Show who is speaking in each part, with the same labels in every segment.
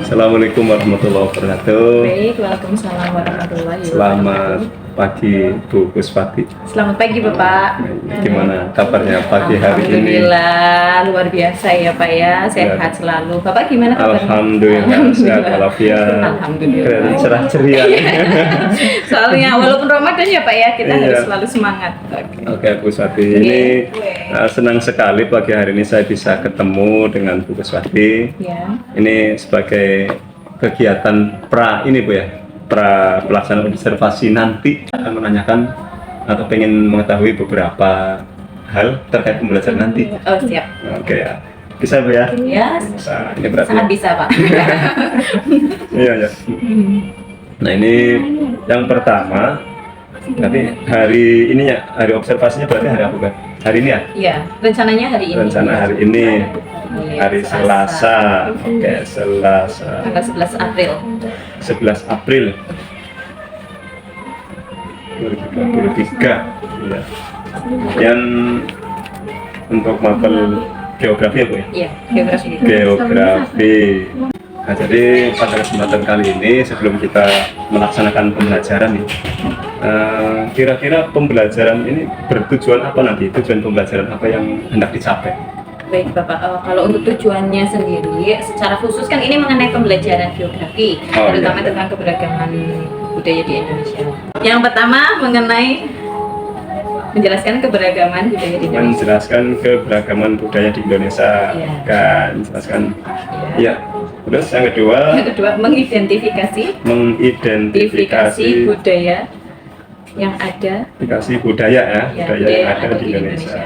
Speaker 1: Assalamualaikum warahmatullahi wabarakatuh.
Speaker 2: Baik, waalaikumsalam warahmatullahi
Speaker 1: Selamat
Speaker 2: wabarakatuh.
Speaker 1: pagi Bu Kuswati.
Speaker 2: Selamat pagi Bapak.
Speaker 1: Gimana kabarnya pagi hari ini?
Speaker 2: Alhamdulillah, luar biasa ya Pak ya, sehat selalu. Bapak gimana kabarnya?
Speaker 1: Alhamdulillah sehat walafiat.
Speaker 2: Alhamdulillah.
Speaker 1: Kelihatan cerah ceria.
Speaker 2: Soalnya walaupun Ramadan ya Pak ya, kita
Speaker 1: Iya.
Speaker 2: harus selalu semangat.
Speaker 1: Oke Bu Kuswati, ini senang sekali pagi hari ini saya bisa ketemu dengan Bu Kuswati.
Speaker 2: Ya.
Speaker 1: Ini sebagai kegiatan ini Bu ya, pelaksanaan observasi nanti akan menanyakan atau pengen mengetahui beberapa hal terkait pembelajaran nanti.
Speaker 2: Oh siap.
Speaker 1: Oke ya, bisa Bu ya?
Speaker 2: Ya,
Speaker 1: Nah, ini berarti.
Speaker 2: sangat bisa Pak.
Speaker 1: Iya ya. Nah ini yang pertama, nanti hari ini ya, hari observasinya berarti hari apa kan? Hari ini ya?
Speaker 2: Iya, rencananya hari ini.
Speaker 1: Rencana hari ini,
Speaker 2: Iya,
Speaker 1: hari Selasa. Oke, Selasa.
Speaker 2: Tanggal 11 April.
Speaker 1: 11 April 2023 ya. Dan untuk mapel geografi ya Bu ya?
Speaker 2: Iya, geografi.
Speaker 1: Geografi. Nah, jadi pada kesempatan kali ini sebelum kita melaksanakan pembelajaran nih, kira-kira pembelajaran ini bertujuan apa nanti? Tujuan pembelajaran apa yang hendak dicapai?
Speaker 2: Baik Bapak, kalau untuk tujuannya sendiri secara khusus kan ini mengenai pembelajaran geografi,
Speaker 1: Oh,
Speaker 2: terutama
Speaker 1: iya.
Speaker 2: tentang keberagaman budaya di Indonesia. Yang pertama mengenai menjelaskan keberagaman budaya di Indonesia.
Speaker 1: Menjelaskan keberagaman budaya di Indonesia.
Speaker 2: Iya.
Speaker 1: Kan, jelaskan.
Speaker 2: Ya.
Speaker 1: Ya. Terus yang kedua,
Speaker 2: Yang kedua mengidentifikasi
Speaker 1: mengidentifikasi
Speaker 2: budaya yang ada,
Speaker 1: aplikasi budaya ya,
Speaker 2: ya,
Speaker 1: budaya yang ada di Indonesia.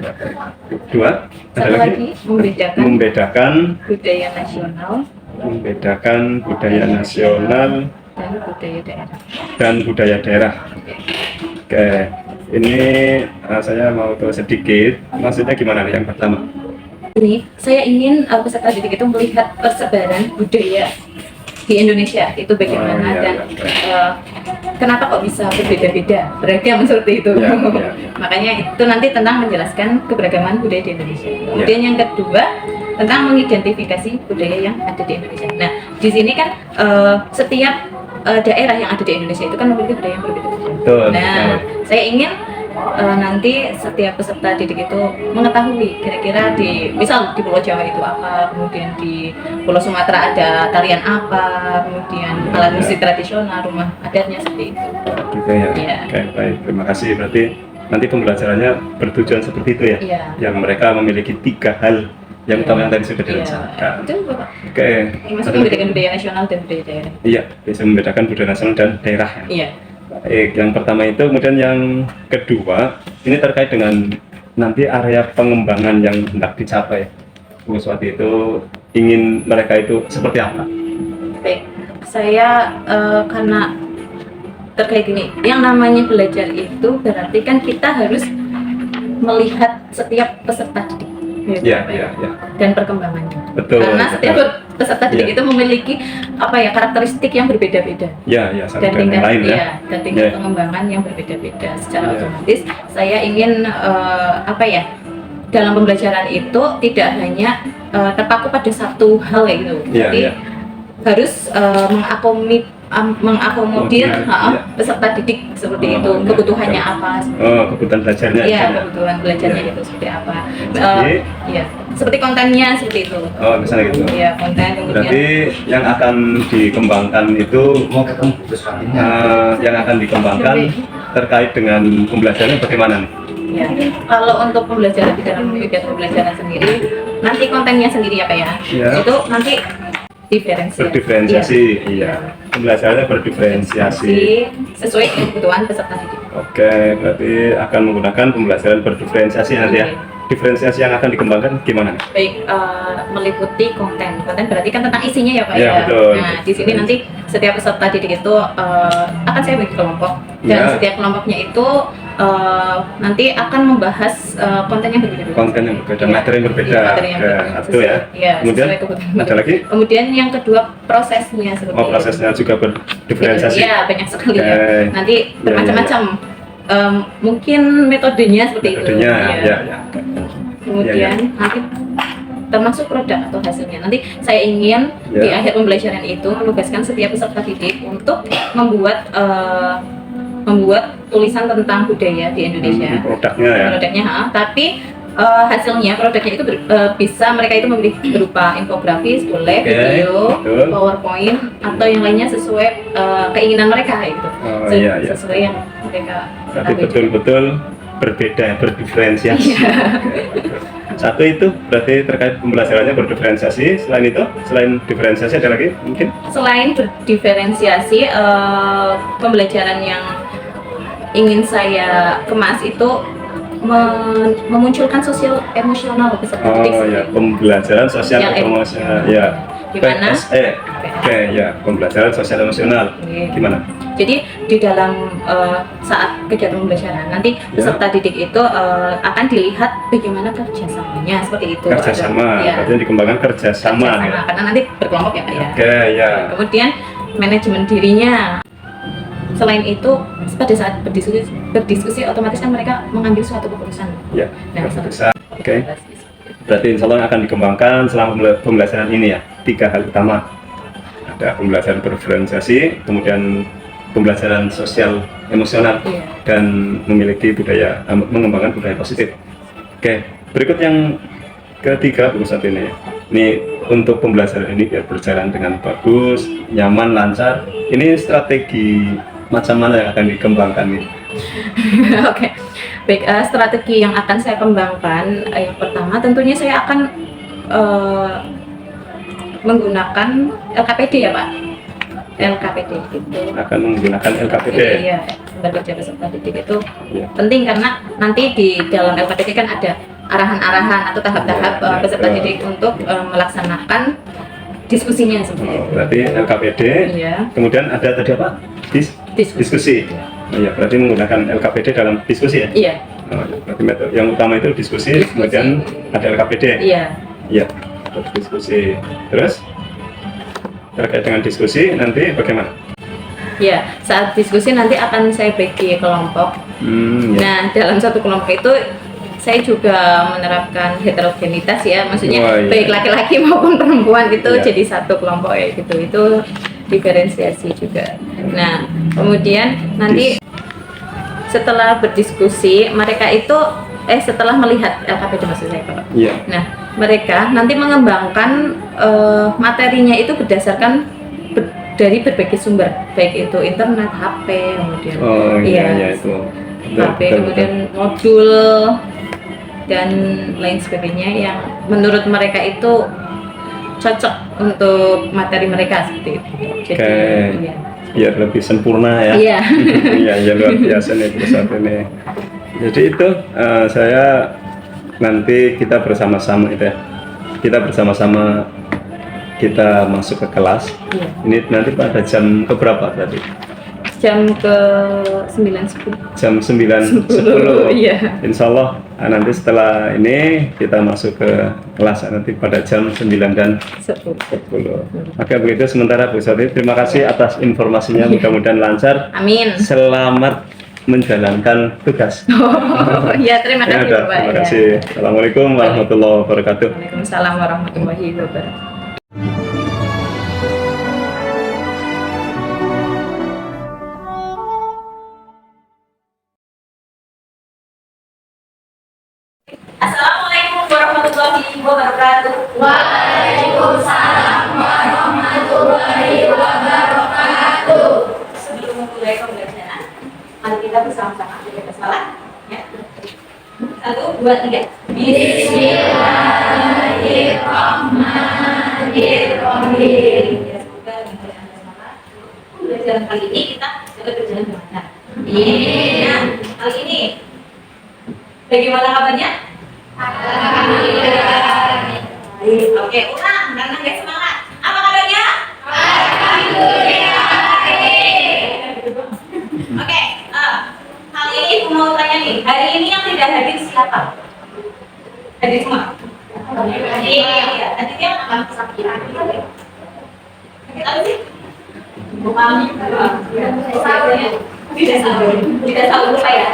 Speaker 1: Ya, baik. Kedua, ada
Speaker 2: Satu
Speaker 1: lagi
Speaker 2: lagi membedakan
Speaker 1: membedakan
Speaker 2: budaya nasional
Speaker 1: budaya nasional
Speaker 2: dan budaya daerah.
Speaker 1: dan budaya daerah. Oke, ini saya mau tahu sedikit, maksudnya gimana nih yang pertama?
Speaker 2: Ini saya ingin peserta didik itu melihat persebaran budaya di Indonesia itu bagaimana
Speaker 1: Oh, iya,
Speaker 2: dan
Speaker 1: iya.
Speaker 2: kenapa kok bisa berbeda-beda beragam seperti itu.
Speaker 1: Ya, ya, ya.
Speaker 2: Makanya itu nanti tentang menjelaskan keberagaman budaya di Indonesia. Kemudian yang kedua tentang mengidentifikasi budaya yang ada di Indonesia. Nah di sini kan setiap daerah yang ada di Indonesia itu kan memiliki budaya yang berbeda-beda.
Speaker 1: Betul.
Speaker 2: Nah saya ingin nanti setiap peserta didik itu mengetahui kira-kira misal di Pulau Jawa itu apa, kemudian di Pulau Sumatera ada tarian apa, kemudian alat musik tradisional, rumah adatnya seperti itu.
Speaker 1: Gitu ya.
Speaker 2: Iya.
Speaker 1: Oke, baik. Terima kasih. Berarti nanti pembelajarannya bertujuan seperti itu ya.
Speaker 2: Iya.
Speaker 1: Yang mereka memiliki 3 hal yang
Speaker 2: Iya.
Speaker 1: utama yang tadi sudah
Speaker 2: Iya.
Speaker 1: direncanakan.
Speaker 2: Itu Bapak.
Speaker 1: Oke.
Speaker 2: Maksudnya
Speaker 1: Ada
Speaker 2: membedakan
Speaker 1: lagi?
Speaker 2: budaya nasional dan budaya daerah.
Speaker 1: Iya, bisa membedakan budaya nasional dan daerah. Ya.
Speaker 2: Iya.
Speaker 1: Baik, yang pertama itu, kemudian yang kedua ini terkait dengan nanti area pengembangan yang hendak dicapai. Bu Swati itu ingin mereka itu seperti apa?
Speaker 2: Baik. Saya karena terkait ini, yang namanya belajar itu berarti kan kita harus melihat setiap peserta didik.
Speaker 1: Iya, iya, iya.
Speaker 2: Dan perkembangannya.
Speaker 1: Betul.
Speaker 2: Karena setiap peserta didik
Speaker 1: Iya.
Speaker 2: itu memiliki karakteristik yang berbeda-beda
Speaker 1: Ya, ya, satu
Speaker 2: dan
Speaker 1: dan yang
Speaker 2: tingkat
Speaker 1: lain ya.
Speaker 2: dan tingkat
Speaker 1: Iya.
Speaker 2: pengembangan yang berbeda-beda. Secara
Speaker 1: Iya.
Speaker 2: otomatis saya ingin dalam pembelajaran itu tidak hanya terpaku pada satu hal ya gitu.
Speaker 1: Iya,
Speaker 2: Jadi
Speaker 1: iya.
Speaker 2: harus mengakomodir
Speaker 1: Iya.
Speaker 2: peserta didik seperti
Speaker 1: Oh,
Speaker 2: itu,
Speaker 1: iya.
Speaker 2: kebutuhannya apa.
Speaker 1: Oh, kebutuhan belajarnya.
Speaker 2: Iya,
Speaker 1: ya.
Speaker 2: kebutuhan belajarnya
Speaker 1: Iya.
Speaker 2: itu seperti apa.
Speaker 1: Jadi,
Speaker 2: Iya, seperti kontennya seperti itu.
Speaker 1: oh, misalnya gitu.
Speaker 2: Iya, konten kemudian.
Speaker 1: Berarti yang akan dikembangkan itu yang akan dikembangkan terkait dengan pembelajarannya bagaimana nih?
Speaker 2: Ya, kalau untuk pembelajaran di dalam kegiatan pembelajaran sendiri, nanti kontennya sendiri apa ya?
Speaker 1: Iya.
Speaker 2: Itu nanti
Speaker 1: Berdiferensiasi, iya. Pembelajarannya berdiferensiasi.
Speaker 2: Sesuai dengan kebutuhan peserta didik.
Speaker 1: Oke, berarti akan menggunakan pembelajaran berdiferensiasi nanti ya.
Speaker 2: Iya.
Speaker 1: Diferensiasi yang akan dikembangkan gimana nih?
Speaker 2: Baik, meliputi konten. Konten berarti kan tentang isinya ya Pak
Speaker 1: Iya,
Speaker 2: ya.
Speaker 1: betul.
Speaker 2: Nah, di sini nanti setiap peserta didik itu akan saya bagi kelompok dan
Speaker 1: Iya.
Speaker 2: setiap kelompoknya itu nanti akan membahas konten yang berbeda-beda.
Speaker 1: Konten yang berbeda,
Speaker 2: Iya.
Speaker 1: materi yang berbeda.
Speaker 2: Iya, materi yang
Speaker 1: Oke,
Speaker 2: berbeda.
Speaker 1: satu ya.
Speaker 2: Iya,
Speaker 1: Kemudian
Speaker 2: sesuai kebutuhan.
Speaker 1: ada lagi?
Speaker 2: Kemudian yang kedua prosesnya seperti
Speaker 1: Oh, prosesnya juga berdiferensiasi.
Speaker 2: Iya, banyak sekali ya.
Speaker 1: Oke.
Speaker 2: Nanti
Speaker 1: Iya,
Speaker 2: bermacam-macam. Mungkin metodenya seperti
Speaker 1: Metodenya,
Speaker 2: itu.
Speaker 1: ya, ya.
Speaker 2: Kemudian
Speaker 1: Iya,
Speaker 2: nanti termasuk produk atau hasilnya. Nanti saya ingin di akhir pembelajaran itu menugaskan setiap peserta didik untuk membuat tulisan tentang budaya di Indonesia.
Speaker 1: Produknya ya.
Speaker 2: Produknya, tapi hasilnya produknya itu bisa mereka itu memilih berupa infografis, boleh, video, PowerPoint atau yang lainnya sesuai keinginan mereka gitu. Sesuai yang mereka.
Speaker 1: Tapi betul-betul berbeda, berdiferensiasi. Satu itu berarti terkait pembelajarannya berdiferensiasi. Selain diferensiasi ada lagi mungkin? Selain
Speaker 2: berdiferensiasi, pembelajaran yang ingin saya kemas itu memunculkan sosial emosional peserta didik.
Speaker 1: Pembelajaran sosial emosional. Gimana? Pembelajaran sosial emosional. Gimana?
Speaker 2: Jadi di dalam saat kegiatan pembelajaran nanti peserta didik itu akan dilihat bagaimana kerjasamanya seperti itu.
Speaker 1: Kerjasama, berarti dikembangkan kerjasama.
Speaker 2: Karena nanti berkelompok ya Pak
Speaker 1: ya.
Speaker 2: Kemudian manajemen dirinya. Selain itu pada saat berdiskusi otomatis kan mereka mengambil suatu keputusan. Berarti insya Allah akan dikembangkan selama pembelajaran ini ya. 3 hal utama. Ada pembelajaran berdiferensiasi, kemudian pembelajaran sosial emosional, dan memiliki budaya, mengembangkan budaya positif. Berikut yang ketiga Bu Ustadz ini. Ini untuk pembelajaran ini biar berjalan dengan bagus, nyaman, lancar. Ini strategi macam mana yang akan dikembangkan nih? Baik, strategi yang akan saya kembangkan yang pertama tentunya saya akan menggunakan LKPD ya Pak. LKPD itu
Speaker 1: akan menggunakan LKPD.
Speaker 2: Iya, bekerja peserta didik itu penting karena nanti di dalam LKPD kan ada arahan-arahan atau tahap-tahap peserta didik untuk melaksanakan diskusinya sebenarnya.
Speaker 1: Berarti LKPD. Kemudian ada tadi apa? Diskusi. Berarti menggunakan LKPD dalam diskusi ya? Berarti metode yang utama itu diskusi. Kemudian ada LKPD. Diskusi. Terus terkait dengan diskusi nanti bagaimana?
Speaker 2: Saat diskusi nanti akan saya bagi kelompok. Nah, dalam satu kelompok itu saya juga menerapkan heterogenitas ya, maksudnya baik laki-laki maupun perempuan gitu jadi satu kelompok ya gitu. Itu diferensiasi juga. Nah, kemudian nanti setelah berdiskusi mereka itu setelah melihat LKPD maksud saya Pak. Nah, mereka nanti mengembangkan materinya itu berdasarkan dari berbagai sumber, baik itu internet, HP, kemudian HP, kemudian modul dan lain sebagainya yang menurut mereka itu cocok untuk materi mereka seperti itu. Jadi
Speaker 1: biar lebih sempurna ya. Luar biasa nih saat ini. Jadi itu saya nanti kita bersama-sama itu ya. Kita masuk ke kelas. Ini nanti pada jam keberapa tadi?
Speaker 2: Jam ke 9.10.
Speaker 1: Jam 9.10. Insya Allah nanti setelah ini kita masuk ke kelas nanti pada jam 9 dan 10. Oke, begitu sementara Bu Sati. Terima kasih atas informasinya. Mudah-mudahan lancar.
Speaker 2: Amin.
Speaker 1: Selamat menjalankan tugas.
Speaker 2: Terima kasih Bapak.
Speaker 1: Terima kasih. Assalamualaikum warahmatullahi wabarakatuh.
Speaker 2: Waalaikumsalam warahmatullahi wabarakatuh. Assalamualaikum warahmatullahi wabarakatuh.
Speaker 3: Waalaikumsalam warahmatullahi wabarakatuh.
Speaker 2: Sebelum memulai pembelajaran, mari kita bersama-sama kita salat. 1, 2, 3.
Speaker 3: Bismillahirrahmanirrahim.
Speaker 2: Semoga pembelajaran kali ini kita dapat berjalan dengan benar.
Speaker 3: Amin.
Speaker 2: Kali ini bagaimana kabarnya?
Speaker 3: Alhamdulillah.
Speaker 2: Oke, ulang karena nggak semangat. Apa kabarnya?
Speaker 3: Alhamdulillah.
Speaker 2: Oke, kali ini aku mau tanya nih, hari ini yang tidak hadir siapa? Hadir semua? Iya. Hadirnya apa? Sakit apa sih? Bukan. Tidak tahu lupa ya.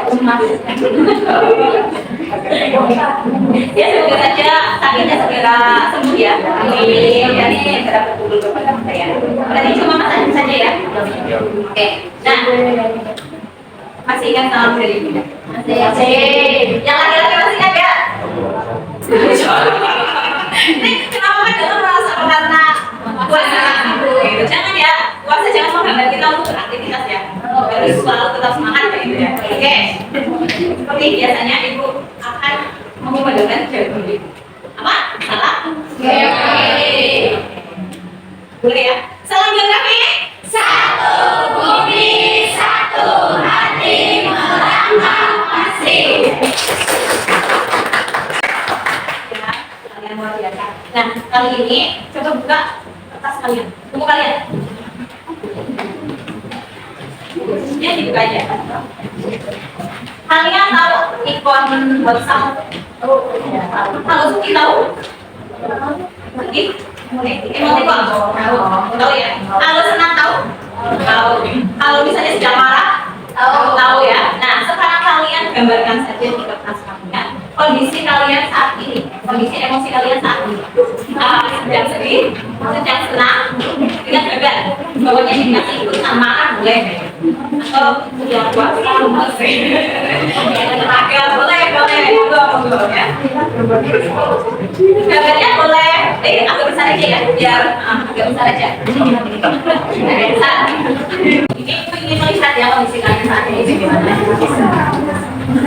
Speaker 2: Ya semoga saja sakitnya segera sembuh ya. Amin. Dan ini segera berkumpul kepada saya. Berarti cuma masalah saja ya. Oke. Nah, masih ingat salam dari ibu? Masih. Yang laki-laki masih ingat ya? Ini kenapa kan kita merasa karena puasa gitu? Jangan ya, puasa jangan menghambat kita untuk beraktivitas ya. Harus selalu tetap semangat kayak gitu ya. Oke. Seperti biasanya ibu akan mengumandangkan jawaban ibu. Apa? Salah? Boleh ya? Salam geografi.
Speaker 3: Satu bumi, satu hati mengaklamasi.
Speaker 2: Ya, kalian luar biasa. Nah, kali ini coba buka kertas kalian. Buku kalian. Ya, dibuka aja. Kalian tahu ikon WhatsApp? Tahu Suki tahu? Suki? Emoticon? Tahu ya? Kalau senang tahu? Tahu. Kalau misalnya sedang marah? Tahu ya? Nah, sekarang kalian gambarkan saja di kertas kalian kondisi kalian saat ini, kondisi emosi kalian saat ini. Apakah sedang sedih, sedang senang, dengan gagal? Pokoknya dikasih ikut sama boleh. Atau sudah puasa, tenaga boleh ya. Gambarnya boleh, agak besar aja ya, biar agak besar aja. Agak besar. Ini aku ingin melihat ya kondisi kalian saat ini gimana.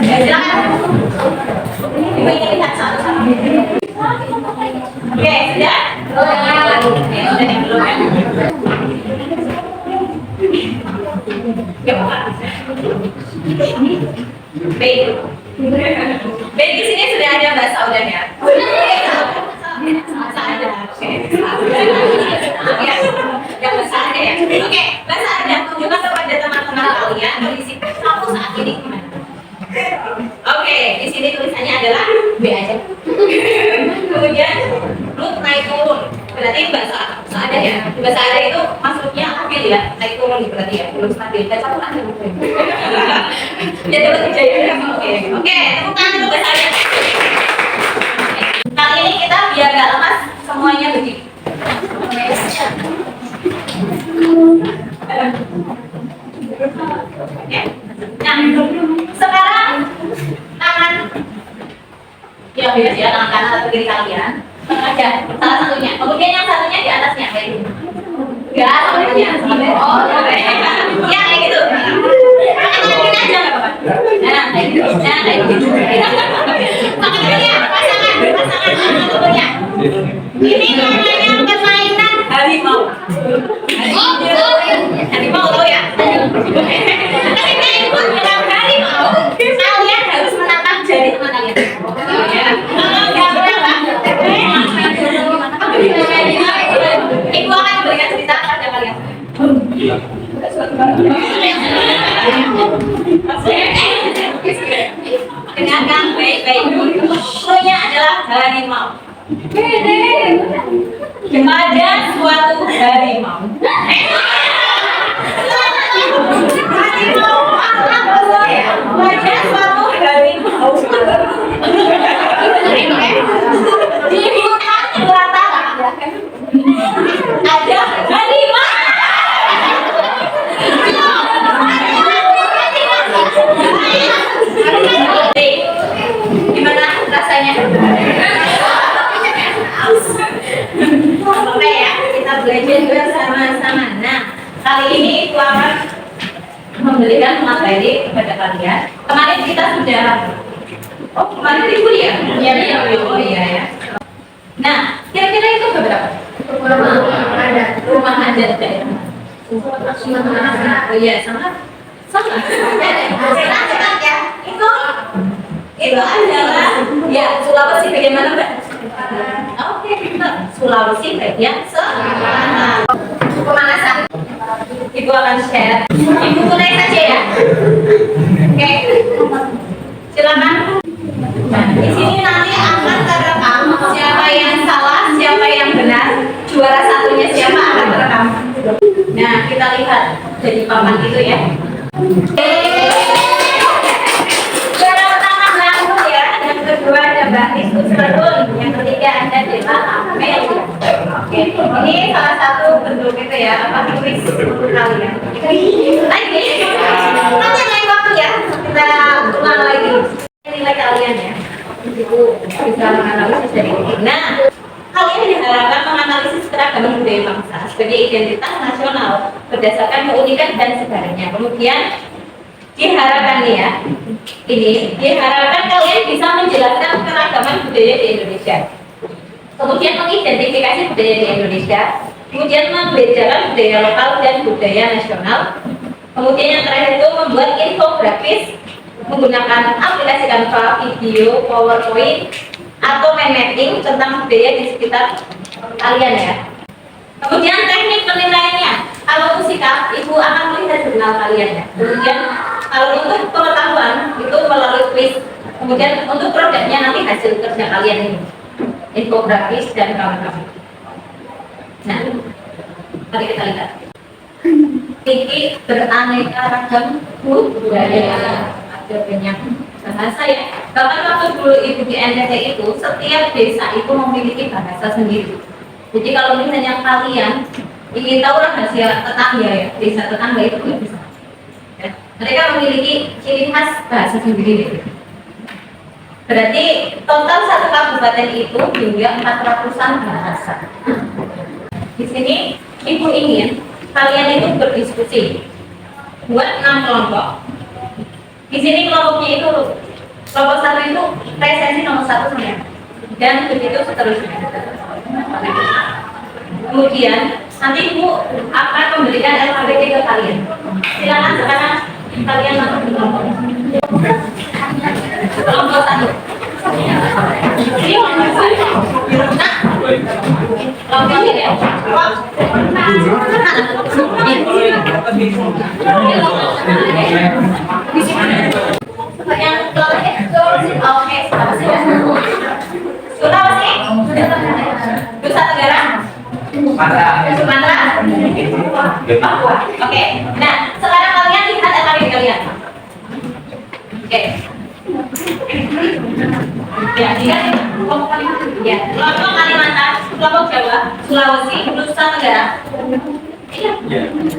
Speaker 2: Ya, silakan. Ibu ingin lihat satu-satu. Oke, sudah? Ini udah yang belum ya? Ya, Pak. Baik. Baik, di sini sudah ada Mbak Saudan ya? Saudan. Oke. Ya, yang besar ya. Oke, Mbak Saudan tunjukkan kepada teman-teman kalian kondisi kamu saat ini gimana? Oke, di sini tulisannya adalah B aja. Kemudian root naik turun. Berarti bahasa ada ya. Bahasa ada itu maksudnya stabil ya, naik turun berarti ya, belum stabil. Dan satu ada mungkin. Ya dapat dijaya. Oke, tepuk tangan untuk bahasa ada. Kali ini kita biar gak lemas semuanya berdiri. Ya. Nah, sekarang tangan ya bebas ya, tangan kanan atau kiri kalian aja salah satunya, kemudian yang satunya di atasnya kayak gitu. Enggak, satunya ya kayak gitu. Tangan kiri aja nggak apa-apa. Nah kayak gitu, nah kayak gitu. Tangan kiri ya, pasangan tentunya. Ini namanya permainan harimau. Harimau tahu ya? Ketika ikut dalam harimau, kalian harus menatap jari teman kalian. Kalau nggak menatap, ibu akan memberikan cerita kepada kalian. Dengarkan baik-baik. Cluenya adalah harimau. Kepada suatu harimau. Pada suatu harimau. Di hutan belantara ada harimau. Gimana rasanya? Oke ya, kita belajar bersama-sama. Nah, kali ini aku akan memberikan materi kepada kalian. Kemarin kita sudah, kemarin libur ya? Iya, oh iya ya. Nah, kira-kira itu beberapa? Rumah adat daerah. Oh iya, sama. Ya, itu adalah ya Sulawesi bagaimana Mbak? Oke, Sulawesi bagian selatan. Pemanasan. Ibu akan share. Ibu mulai saja ya. Oke. Silakan. Nah, di sini nanti akan terekam siapa yang salah, siapa yang benar, juara satunya siapa akan terekam. Nah, kita lihat dari papan itu ya. Juara pertama Mbak ya, ada
Speaker 3: Kristus Redun. Yang ketiga adalah Amel. Oke, ini salah satu bentuk itu ya, apa tulis kalian. Lagi, nanti lain waktu ya, kita ulang lagi nilai kalian ya. Ibu bisa menganalisis dari ini. Nah, kalian diharapkan menganalisis keragaman budaya bangsa sebagai identitas nasional berdasarkan keunikan dan sebarannya. Kemudian diharapkan nih ya, ini diharapkan kalian bisa menjelaskan keragaman budaya di Indonesia. Kemudian mengidentifikasi budaya di Indonesia. Kemudian membedakan budaya lokal dan budaya nasional. Kemudian yang terakhir itu membuat infografis menggunakan aplikasi Canva, video, PowerPoint, atau mind mapping tentang budaya di sekitar kalian ya. Kemudian teknik penilaiannya, kalau musika ibu akan melihat jurnal kalian ya. Kemudian kalau untuk pengetahuan itu melalui quiz. Kemudian untuk produknya nanti hasil kerja kalian ini, infografis dan kawan-kawan. Nah, mari kita lihat. Ini beraneka ragam budaya, ada banyak bahasa ya. Bahkan waktu dulu ibu di NTT itu, setiap desa itu memiliki bahasa sendiri. Jadi kalau misalnya kalian ingin tahu rahasia tetangga ya, desa tetangga itu bisa. Ya. Mereka memiliki ciri khas bahasa sendiri. Berarti total satu kabupaten itu hingga 400-an bahasa. Di sini ibu ingin kalian itu berdiskusi buat 6 kelompok. Di sini kelompoknya itu kelompok satu itu presensi nomor 1 semuanya dan begitu seterusnya. Kemudian nanti ibu akan memberikan LKBD ke kalian. Silakan sekarang kalian masuk ke kelompoknya. Kelompok 1. Ini kelompok ini ya. Yang oke, Sulawesi, Nusa Tenggara, Sumatera, Papua. Oke. Nah, sekarang kalian lihat LKB kalian. Oke. Ya, lihat kelompok Kalimantan. Ya, kelompok Kalimantan, kelompok Jawa, Sulawesi, Nusa Tenggara. Iya.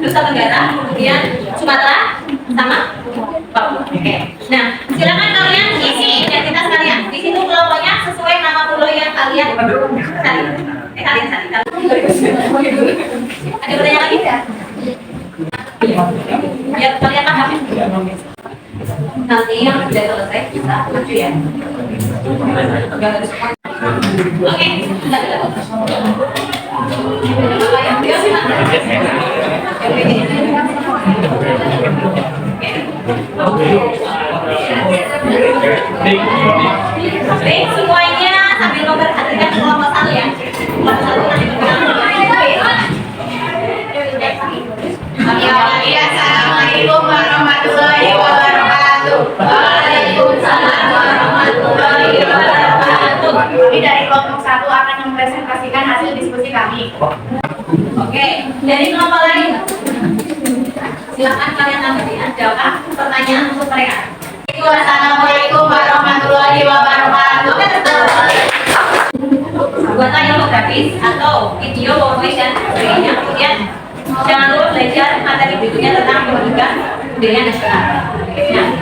Speaker 3: Nusa Tenggara, kemudian Sumatera, sama Papua. Oke. Nah, silakan kalian isi identitas kalian. Di situ kelompoknya sesuai nama pulau yang kalian cari. Kalian cari. Ada pertanyaan lagi nggak? Biar kalian paham. Nanti yang sudah selesai kita maju ya. Oke, Baik, semuanya sambil memperhatikan kelompok 1 ya. Kelompok 1 nanti Assalamualaikum warahmatullahi wabarakatuh. Waalaikumsalam warahmatullahi wabarakatuh. Kami dari kelompok 1 akan mempresentasikan hasil diskusi kami. Oke, dari kelompok lain. Silakan kalian tanggapi. Adakah pertanyaan untuk mereka? Assalamualaikum warahmatullahi wabarakatuh. Buatlah infografis atau video, PowerPoint dan sebagainya. Kemudian jangan lupa belajar materi berikutnya tentang pendidikan budaya nasional. Nah,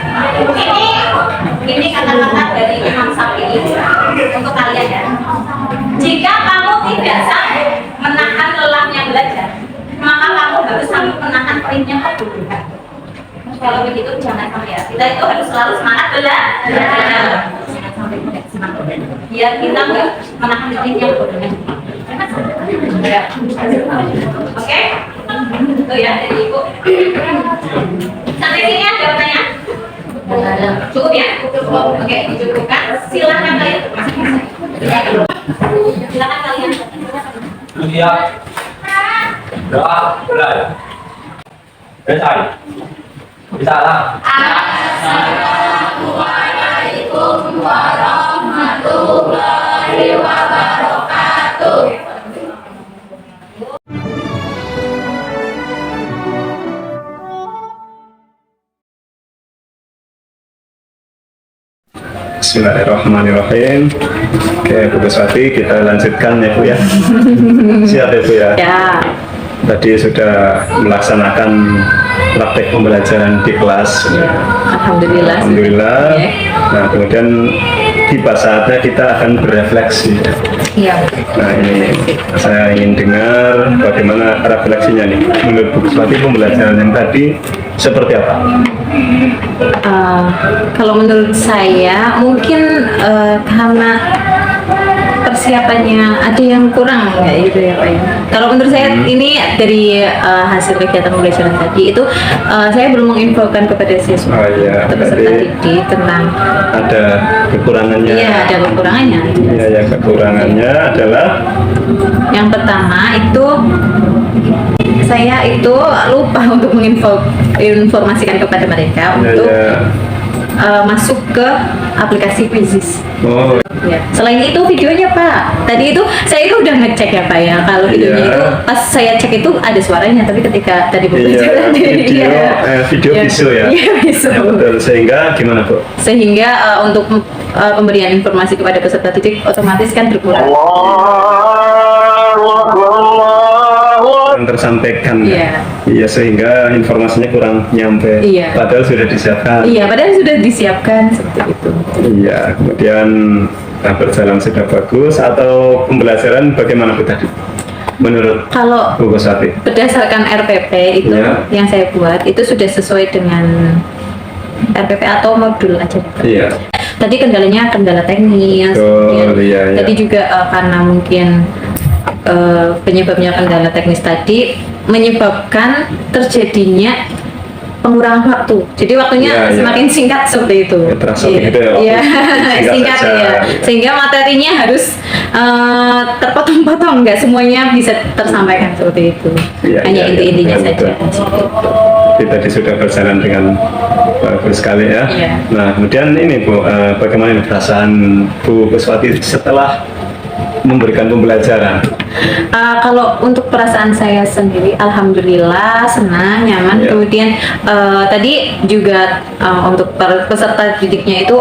Speaker 3: ini kata-kata dari Imam Syafi'i untuk kalian ya. Jika kamu tidak sanggup menahan lelahnya belajar, maka kamu harus sanggup menahan perihnya kebodohan. Kalau begitu jangan sampai ya. Kita itu harus selalu semangat belajar. Jangan sampai tidak semangat. Biar kita nggak menahan perihnya kebodohan. Ya. Oke? Itu ya dari ibu. Sampai sini ada pertanyaan? Cukup ya? Oke, dicukupkan. Silakan kalian. Silakan kalian.
Speaker 4: Siap. Mulai. Selesai. Salam.
Speaker 3: Assalamualaikum warahmatullahi wabarakatuh.
Speaker 1: Bismillahirrahmanirrahim. Oke, Bu Kuswati, kita lanjutkan ya Bu ya. Siap ya Bu ya.
Speaker 2: Ya,
Speaker 1: Tadi sudah melaksanakan praktek pembelajaran di kelas.
Speaker 2: alhamdulillah.
Speaker 1: Alhamdulillah.
Speaker 2: Oke.
Speaker 1: Nah, kemudian tiba saatnya kita akan berefleksi.
Speaker 2: Iya.
Speaker 1: Nah, ini saya ingin dengar bagaimana refleksinya nih. Menurut Bu Kuswati, pembelajaran yang tadi seperti apa?
Speaker 2: Kalau menurut saya mungkin karena persiapannya ada yang kurang kayak gitu ya Pak ya. Kalau menurut saya ini dari hasil kegiatan pembelajaran tadi itu saya belum menginfokan kepada siswa
Speaker 1: Oh iya,
Speaker 2: atau peserta
Speaker 1: berarti
Speaker 2: didik tentang
Speaker 1: ada kekurangannya.
Speaker 2: iya ada kekurangannya.
Speaker 1: Iya, ya, kekurangannya adalah
Speaker 2: Yang pertama itu saya itu lupa untuk menginformasikan kepada mereka
Speaker 1: ya,
Speaker 2: untuk
Speaker 1: ya.
Speaker 2: masuk ke aplikasi Quizzes.
Speaker 1: Oh,
Speaker 2: Ya. Selain itu videonya Pak, tadi itu saya itu udah ngecek ya Pak ya. Kalau videonya
Speaker 1: Iya.
Speaker 2: itu pas saya cek itu ada suaranya, tapi ketika tadi
Speaker 1: iya, video, video
Speaker 2: Iya.
Speaker 1: bisu ya.
Speaker 2: Iya, bisu.
Speaker 1: Ya, betul. Sehingga gimana Bu?
Speaker 2: Sehingga untuk pemberian informasi kepada peserta didik otomatis kan berkurang.
Speaker 1: Yang tersampaikan
Speaker 2: Iya.
Speaker 1: ya. Iya, sehingga informasinya kurang nyampe.
Speaker 2: Iya.
Speaker 1: Padahal sudah disiapkan.
Speaker 2: Iya, padahal sudah disiapkan seperti itu.
Speaker 1: Iya, kemudian berjalan sudah bagus atau pembelajaran bagaimana Bu tadi? Menurut
Speaker 2: Kalau
Speaker 1: Bu Kuswati?
Speaker 2: berdasarkan RPP itu
Speaker 1: Iya.
Speaker 2: yang saya buat itu sudah sesuai dengan RPP atau modul aja.
Speaker 1: Iya.
Speaker 2: Tadi kendalanya kendala teknis,
Speaker 1: Betul, iya, iya.
Speaker 2: tadi juga karena mungkin penyebabnya kendala teknis tadi menyebabkan terjadinya pengurangan waktu. Jadi waktunya
Speaker 1: Iya, iya.
Speaker 2: semakin singkat seperti itu.
Speaker 1: Ya, terasa
Speaker 2: Iya.
Speaker 1: begitu ya, waktu
Speaker 2: Iya,
Speaker 1: singkat
Speaker 2: singkat
Speaker 1: saja.
Speaker 2: ya. Sehingga materinya harus terpotong-potong, nggak semuanya bisa tersampaikan seperti itu.
Speaker 1: Iya,
Speaker 2: Hanya
Speaker 1: iya, iya,
Speaker 2: inti-intinya
Speaker 1: betul,
Speaker 2: saja.
Speaker 1: Jadi tadi sudah berjalan dengan bagus sekali ya.
Speaker 2: Iya.
Speaker 1: Nah, kemudian ini Bu, bagaimana perasaan Bu Kuswati setelah memberikan pembelajaran?
Speaker 2: Kalau untuk perasaan saya sendiri, alhamdulillah senang, nyaman.
Speaker 1: Iya.
Speaker 2: Kemudian tadi juga untuk peserta didiknya itu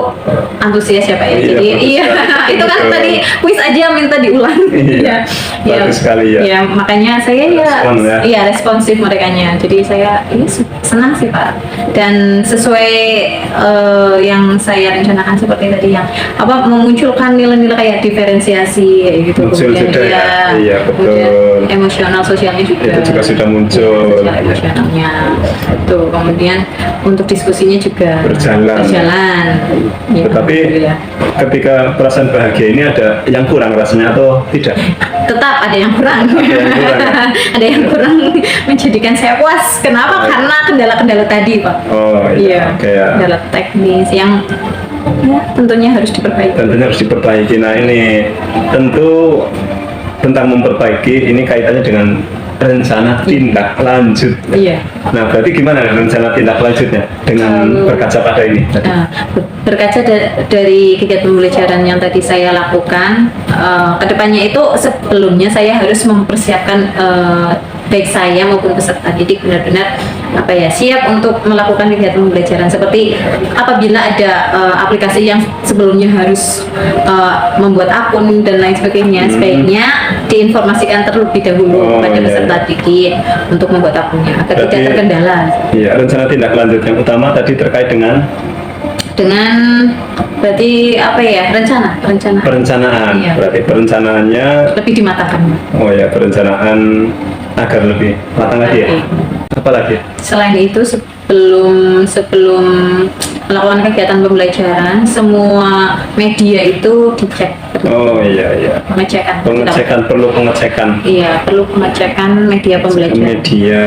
Speaker 2: antusias ya Pak ya.
Speaker 1: Iya,
Speaker 2: Jadi
Speaker 1: bagus
Speaker 2: iya,
Speaker 1: sekali.
Speaker 2: itu kan
Speaker 1: Betul.
Speaker 2: tadi kuis aja minta diulang.
Speaker 1: Iya, bagus sekali ya.
Speaker 2: Ya makanya saya
Speaker 1: Respon ya.
Speaker 2: iya responsif merekanya. Jadi saya ini senang sih Pak. Dan sesuai yang saya rencanakan seperti tadi yang memunculkan nilai-nilai kayak diferensiasi gitu.
Speaker 1: Muncul sudah ya. Iya, betul.
Speaker 2: Kemudian emosional sosialnya juga.
Speaker 1: Itu juga sudah muncul.
Speaker 2: Sosial emosionalnya. Tuh, kemudian untuk diskusinya juga
Speaker 1: Berjalan.
Speaker 2: Ya,
Speaker 1: Tetapi
Speaker 2: alhamdulillah.
Speaker 1: ketika perasaan bahagia ini ada yang kurang rasanya atau tidak?
Speaker 2: Tetap ada yang kurang.
Speaker 1: yang kurang, ya?
Speaker 2: Ada yang kurang menjadikan saya puas. Kenapa? Karena kendala-kendala tadi, Pak.
Speaker 1: Oh iya, oke ya.
Speaker 2: Kendala teknis yang ya, tentunya harus diperbaiki.
Speaker 1: Tentunya harus diperbaiki. Nah ini tentu tentang memperbaiki ini kaitannya dengan rencana tindak lanjut.
Speaker 2: Iya.
Speaker 1: Nah berarti gimana rencana tindak lanjutnya dengan
Speaker 2: Kalau-
Speaker 1: berkaca pada ini? tadi?
Speaker 2: Nah, berkaca dari kegiatan pembelajaran yang tadi saya lakukan, kedepannya itu sebelumnya saya harus mempersiapkan baik saya maupun peserta didik benar-benar siap untuk melakukan kegiatan pembelajaran seperti apabila ada aplikasi yang sebelumnya harus membuat akun dan lain sebagainya, sebaiknya diinformasikan terlebih dahulu
Speaker 1: Oh,
Speaker 2: kepada
Speaker 1: iya,
Speaker 2: peserta
Speaker 1: iya.
Speaker 2: didik untuk membuat akunnya agar tidak
Speaker 1: Berarti-
Speaker 2: terkendala.
Speaker 1: Iya, rencana tindak lanjut yang utama tadi terkait dengan
Speaker 2: Berarti rencana
Speaker 1: perencanaan.
Speaker 2: Iya.
Speaker 1: Berarti perencanaannya,
Speaker 2: lebih dimatangkan.
Speaker 1: oh ya, perencanaan agar lebih matang lagi ya.
Speaker 2: Oke.
Speaker 1: Apalagi?
Speaker 2: Selain itu sebelum melakukan kegiatan pembelajaran, semua media itu dicek.
Speaker 1: Oh iya iya.
Speaker 2: Pengecekan.
Speaker 1: Perlu pengecekan.
Speaker 2: Iya, perlu pengecekan media pembelajaran.
Speaker 1: Media,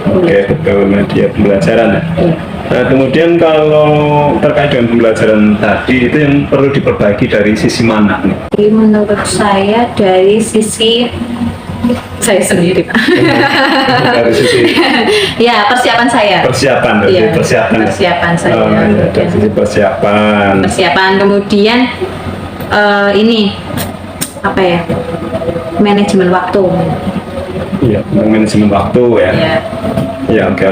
Speaker 1: oke betul media pembelajaran ya.
Speaker 2: Iya.
Speaker 1: Nah kemudian kalau terkait dengan pembelajaran tadi itu yang perlu diperbaiki dari sisi mana nih?
Speaker 2: Jadi menurut saya dari sisi saya sendiri, Pak.
Speaker 1: Dari sisi
Speaker 2: Ya, persiapan saya.
Speaker 1: persiapan, dari
Speaker 2: Iya,
Speaker 1: persiapan. ya?
Speaker 2: persiapan saya.
Speaker 1: Oh, iya, dari sisi persiapan.
Speaker 2: Persiapan kemudian ini manajemen waktu.
Speaker 1: Iya, manajemen waktu ya.
Speaker 2: Ya.
Speaker 1: Ya, oke.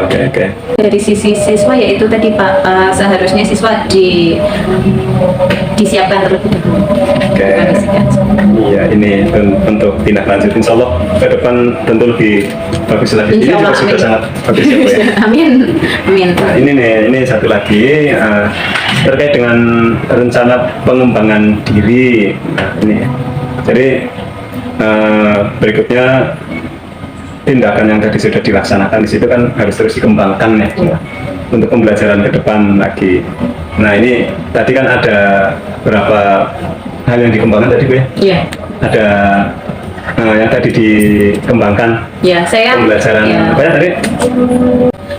Speaker 2: Dari sisi siswa yaitu tadi Pak, seharusnya siswa disiapkan terlebih dahulu.
Speaker 1: Oke. Iya, ini untuk tindak lanjut. Insya Allah ke depan tentu lebih bagus lagi. Ini
Speaker 2: Insya
Speaker 1: juga
Speaker 2: Allah,
Speaker 1: sudah
Speaker 2: amin.
Speaker 1: sangat bagus ya, Bu, ya.
Speaker 2: Amin.
Speaker 1: Nah, ini satu lagi terkait dengan rencana pengembangan diri. Nah, ini. Jadi berikutnya tindakan yang tadi sudah dilaksanakan di situ kan harus terus dikembangkan ya untuk pembelajaran ke depan lagi. Nah, ini tadi kan ada beberapa hal yang dikembangkan tadi, Bu ya.
Speaker 2: Iya.
Speaker 1: Ada yang tadi dikembangkan
Speaker 2: Ya, saya
Speaker 1: pembelajaran
Speaker 2: ya,
Speaker 1: apa ya tadi?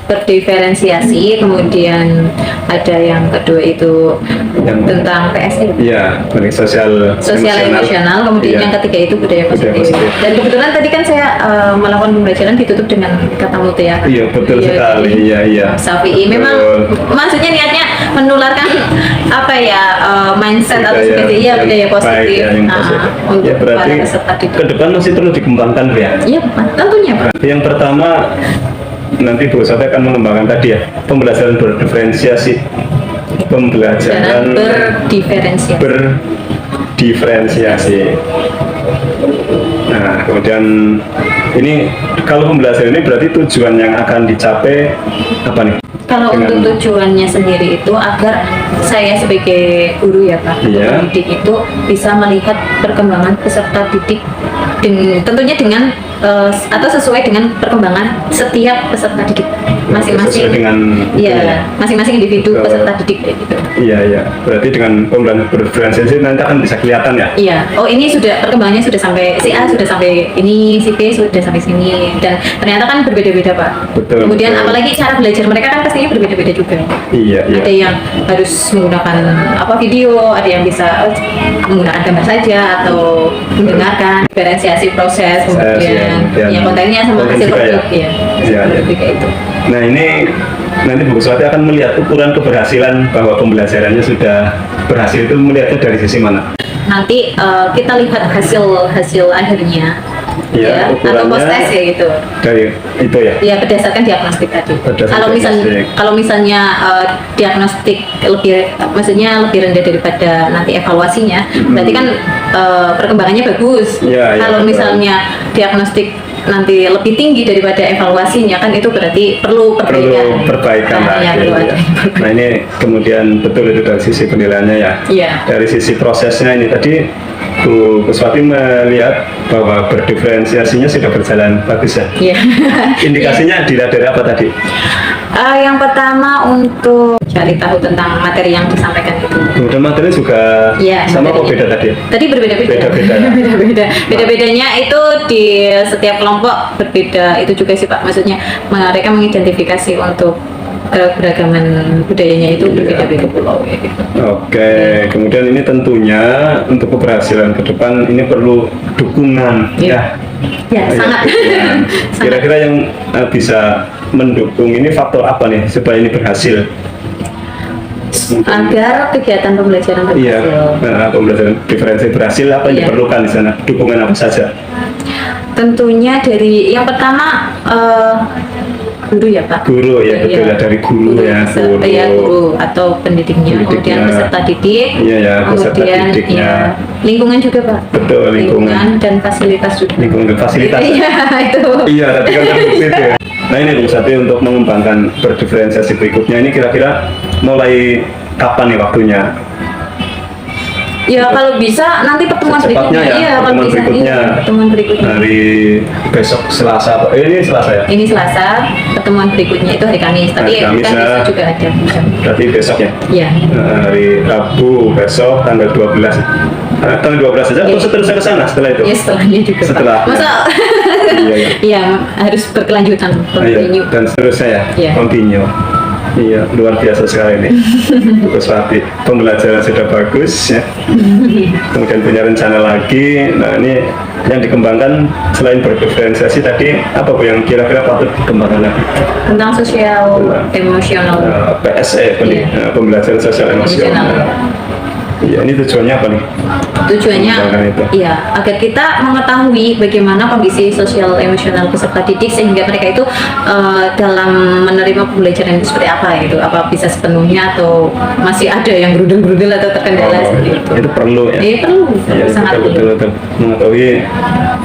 Speaker 2: berdiferensiasi, kemudian ada yang kedua itu
Speaker 1: Yang-
Speaker 2: tentang PSE.
Speaker 1: Iya, bagi sosial
Speaker 2: Emosional, kemudian
Speaker 1: Iya.
Speaker 2: yang ketiga itu budaya
Speaker 1: Budaya
Speaker 2: positif.
Speaker 1: positif.
Speaker 2: Dan kebetulan tadi kan saya melakukan pembelajaran ditutup dengan kata mutu ya.
Speaker 1: Iya, betul sekali. Iya.
Speaker 2: Safi'i memang
Speaker 1: Betul.
Speaker 2: maksudnya niatnya menularkan apa ya, mindset atau
Speaker 1: Budaya
Speaker 2: seperti
Speaker 1: yang
Speaker 2: budaya
Speaker 1: baik,
Speaker 2: positif.
Speaker 1: ya, yang positif.
Speaker 2: Untuk
Speaker 1: Ya, berarti
Speaker 2: para peserta didik.
Speaker 1: ke depan masih perlu dikembangkan, Bu, ya.
Speaker 2: Iya, Pak. Tentunya Pak.
Speaker 1: Yang pertama nanti Bu Sate akan mengembangkan tadi ya pembelajaran berdiferensiasi,
Speaker 2: Dan
Speaker 1: pembelajaran
Speaker 2: berdiferensiasi.
Speaker 1: berdiferensiasi. Nah, kemudian ini kalau pembelajaran ini berarti tujuan yang akan dicapai apa nih?
Speaker 2: Kalau
Speaker 1: Dengan-
Speaker 2: untuk tujuannya sendiri itu agar saya sebagai guru ya Pak,
Speaker 1: Iya.
Speaker 2: pendidik itu bisa melihat perkembangan peserta didik tentunya dengan atau sesuai dengan perkembangan setiap peserta didik masing-masing.
Speaker 1: Sesuai dengan
Speaker 2: Iya,
Speaker 1: itunya.
Speaker 2: masing-masing individu
Speaker 1: Betul.
Speaker 2: peserta didik kayak gitu.
Speaker 1: Iya. Berarti dengan pembelajaran berdiferensiasi nanti akan bisa kelihatan ya.
Speaker 2: Iya, oh ini sudah perkembangannya sudah sampai si A sudah sampai ini, si B sudah sampai sini, dan ternyata kan berbeda-beda Pak.
Speaker 1: Betul,
Speaker 2: Kemudian
Speaker 1: betul.
Speaker 2: apalagi cara belajar mereka kan pastinya berbeda-beda juga.
Speaker 1: Iya.
Speaker 2: Ada yang harus menggunakan apa video, ada yang bisa menggunakan gambar saja atau mendengarkan, diferensiasi proses, kemudian ya kontennya sama
Speaker 1: konten
Speaker 2: hasil
Speaker 1: juga
Speaker 2: produk ya.
Speaker 1: Iya.
Speaker 2: Lebih kayak itu.
Speaker 1: Nah, ini nanti Bu Swati akan melihat ukuran keberhasilan bahwa pembelajarannya sudah berhasil itu melihatnya dari sisi mana?
Speaker 2: Nanti kita lihat hasil akhirnya
Speaker 1: Iya,
Speaker 2: ya, atau
Speaker 1: ukurannya
Speaker 2: post-test ya gitu.
Speaker 1: Dari itu ya.
Speaker 2: Ya berdasarkan diagnostik tadi.
Speaker 1: Berdasarkan diagnostik.
Speaker 2: Kalau misalnya diagnostik maksudnya lebih rendah daripada nanti evaluasinya, berarti kan perkembangannya bagus.
Speaker 1: Iya,
Speaker 2: Kalau
Speaker 1: betul.
Speaker 2: misalnya diagnostik nanti lebih tinggi daripada evaluasinya, kan itu berarti perlu perbaikan.
Speaker 1: Perlu perbaikan
Speaker 2: Nah,
Speaker 1: lagi.
Speaker 2: ya, perlu
Speaker 1: Ya.
Speaker 2: ada.
Speaker 1: Nah, ini kemudian betul itu dari sisi penilaiannya ya.
Speaker 2: Iya.
Speaker 1: Dari sisi prosesnya ini tadi Bu Swati melihat bahwa berdiferensiasinya sudah berjalan bagus ya.
Speaker 2: Iya.
Speaker 1: Indikasinya dilihat dari apa tadi?
Speaker 2: Yang pertama untuk cari tahu tentang materi yang disampaikan itu.
Speaker 1: Kemudian materi juga
Speaker 2: Iya,
Speaker 1: sama kok
Speaker 2: materinya.
Speaker 1: beda tadi ya?
Speaker 2: Tadi berbeda-beda.
Speaker 1: Beda-beda ya?
Speaker 2: Beda-beda. Beda-bedanya itu di setiap kelompok berbeda. Itu juga sih Pak. Maksudnya mereka mengidentifikasi untuk keragaman budayanya itu
Speaker 1: Iya.
Speaker 2: berbeda-beda pulau ya gitu.
Speaker 1: Oke, kemudian ini tentunya untuk keberhasilan ke depan ini perlu dukungan
Speaker 2: Iya. Ya,
Speaker 1: Ya,
Speaker 2: sangat.
Speaker 1: dukungan.
Speaker 2: Sangat.
Speaker 1: Kira-kira yang bisa mendukung ini faktor apa nih supaya ini berhasil?
Speaker 2: Agar kegiatan pembelajaran
Speaker 1: Iya,
Speaker 2: berhasil.
Speaker 1: pembelajaran diferensi berhasil apa yang
Speaker 2: Iya.
Speaker 1: diperlukan di sana? Dukungan apa saja?
Speaker 2: Tentunya dari yang pertama guru ya Pak.
Speaker 1: Guru ya, betul ya, dari guru ya,
Speaker 2: peserta, ya, guru atau pendidiknya, kemudian peserta didik,
Speaker 1: Iya ya, peserta
Speaker 2: kemudian
Speaker 1: didiknya.
Speaker 2: ya, lingkungan juga Pak.
Speaker 1: Betul, lingkungan.
Speaker 2: dan fasilitas juga.
Speaker 1: Lingkungan dan fasilitas.
Speaker 2: Iya itu.
Speaker 1: Iya, tadi kan terbukti itu ya. Nah, ini Bu Sati untuk mengembangkan berdiferensiasi berikutnya ini kira-kira mulai kapan nih waktunya?
Speaker 2: Ya kalau bisa nanti pertemuan
Speaker 1: Secepatnya
Speaker 2: berikutnya.
Speaker 1: ya,
Speaker 2: Iya kalau
Speaker 1: pertemuan
Speaker 2: bisa
Speaker 1: berikutnya.
Speaker 2: iya, pertemuan berikutnya.
Speaker 1: Hari besok Selasa, ini Selasa ya?
Speaker 2: Ini Selasa, pertemuan berikutnya itu hari Kamis. Tapi
Speaker 1: Hari Kamis
Speaker 2: kan
Speaker 1: ya.
Speaker 2: bisa juga ada.
Speaker 1: Berarti besok ya?
Speaker 2: Iya.
Speaker 1: Hari Rabu besok tanggal 12. Tanggal 12 saja atau
Speaker 2: Iya.
Speaker 1: seterusnya ke sana setelah itu?
Speaker 2: Ya setelahnya juga. Pak.
Speaker 1: Setelah.
Speaker 2: Masa?
Speaker 1: Iya, iya.
Speaker 2: Iya harus berkelanjutan.
Speaker 1: Nah, iya.
Speaker 2: Continue.
Speaker 1: Dan seterusnya ya?
Speaker 2: Iya.
Speaker 1: Continue. Iya, luar biasa sekali nih. Bu Swati, pembelajaran sudah bagus ya. Kemudian punya rencana lagi. Nah, ini yang dikembangkan selain berdiferensiasi tadi apa Bu yang kira-kira patut dikembangkan lagi?
Speaker 2: Tentang sosial emosional.
Speaker 1: PSE,
Speaker 2: Iya.
Speaker 1: pembelajaran sosial emosional.
Speaker 2: Emosional.
Speaker 1: Iya, ini tujuannya apa nih?
Speaker 2: Tujuannya
Speaker 1: Misalkan itu.
Speaker 2: ya agar kita mengetahui bagaimana kondisi sosial emosional peserta didik sehingga mereka itu dalam menerima pembelajaran itu seperti apa gitu, apa bisa sepenuhnya atau masih ada yang gerudel-gerudel atau terkendala seperti itu.
Speaker 1: Itu perlu ya.
Speaker 2: Perlu,
Speaker 1: Iya,
Speaker 2: sangat
Speaker 1: betul,
Speaker 2: perlu.
Speaker 1: betul, mengetahui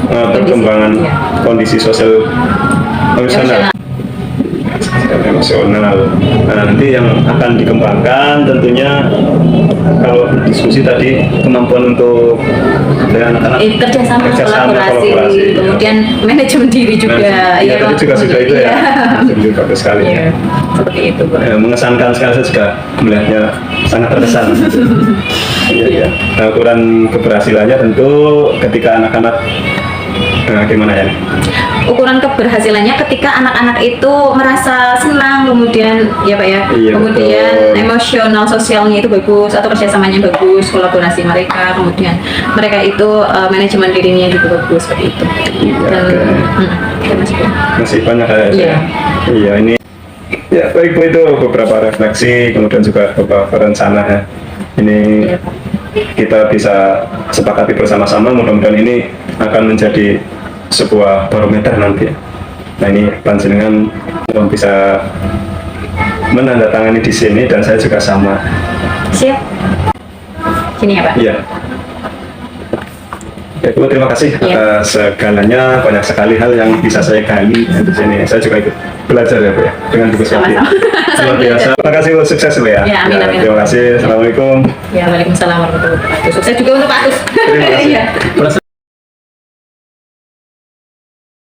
Speaker 1: perkembangan
Speaker 2: iya.
Speaker 1: kondisi sosial emosional. Emosional. Nah, nanti yang akan dikembangkan tentunya kalau diskusi tadi kemampuan untuk anak-anak
Speaker 2: Kerjasama, kolaborasi, kemudian manajemen diri juga.
Speaker 1: Iya, tadi juga sudah itu ya. Itu bagus sekali.
Speaker 2: Iya, seperti itu, Pak.
Speaker 1: Mengesankan sekali, saya juga melihatnya sangat terkesan. Iya, iya. Nah, ukuran keberhasilannya tentu ketika anak-anak gimana ya?
Speaker 2: Ukuran keberhasilannya ketika anak-anak itu merasa senang, kemudian ya Pak ya,
Speaker 1: Iya,
Speaker 2: kemudian
Speaker 1: betul.
Speaker 2: emosional sosialnya itu bagus atau kerjasamanya bagus, kolaborasi mereka, kemudian mereka itu manajemen dirinya juga bagus seperti itu. Dan ya, Mas Bu.
Speaker 1: Masih banyak ya.
Speaker 2: Iya.
Speaker 1: Iya, ini ya baik Bu, itu beberapa refleksi kemudian juga beberapa rencana ya. Ini
Speaker 2: Iya, Pak.
Speaker 1: kita bisa sepakati bersama-sama, mudah-mudahan ini akan menjadi sebuah barometer nanti. Nah, ini panjenengan bisa menandatangani di sini dan saya juga sama.
Speaker 2: Siap. Sini ya Pak.
Speaker 1: Iya. Ya, Bu, terima kasih
Speaker 2: Iya.
Speaker 1: atas segalanya, banyak sekali hal yang bisa saya gali di sini. Saya juga ikut belajar ya Bu ya, dengan buku seperti ini.
Speaker 2: Sama-sama.
Speaker 1: Luar biasa. Terima kasih Bu, sukses Bu ya.
Speaker 2: Ya, amin, amin.
Speaker 1: Terima kasih. Assalamualaikum.
Speaker 2: Ya, waalaikumsalam warahmatullahi wabarakatuh. Sukses juga untuk Pak Agus.
Speaker 1: Terima kasih.
Speaker 2: Iya.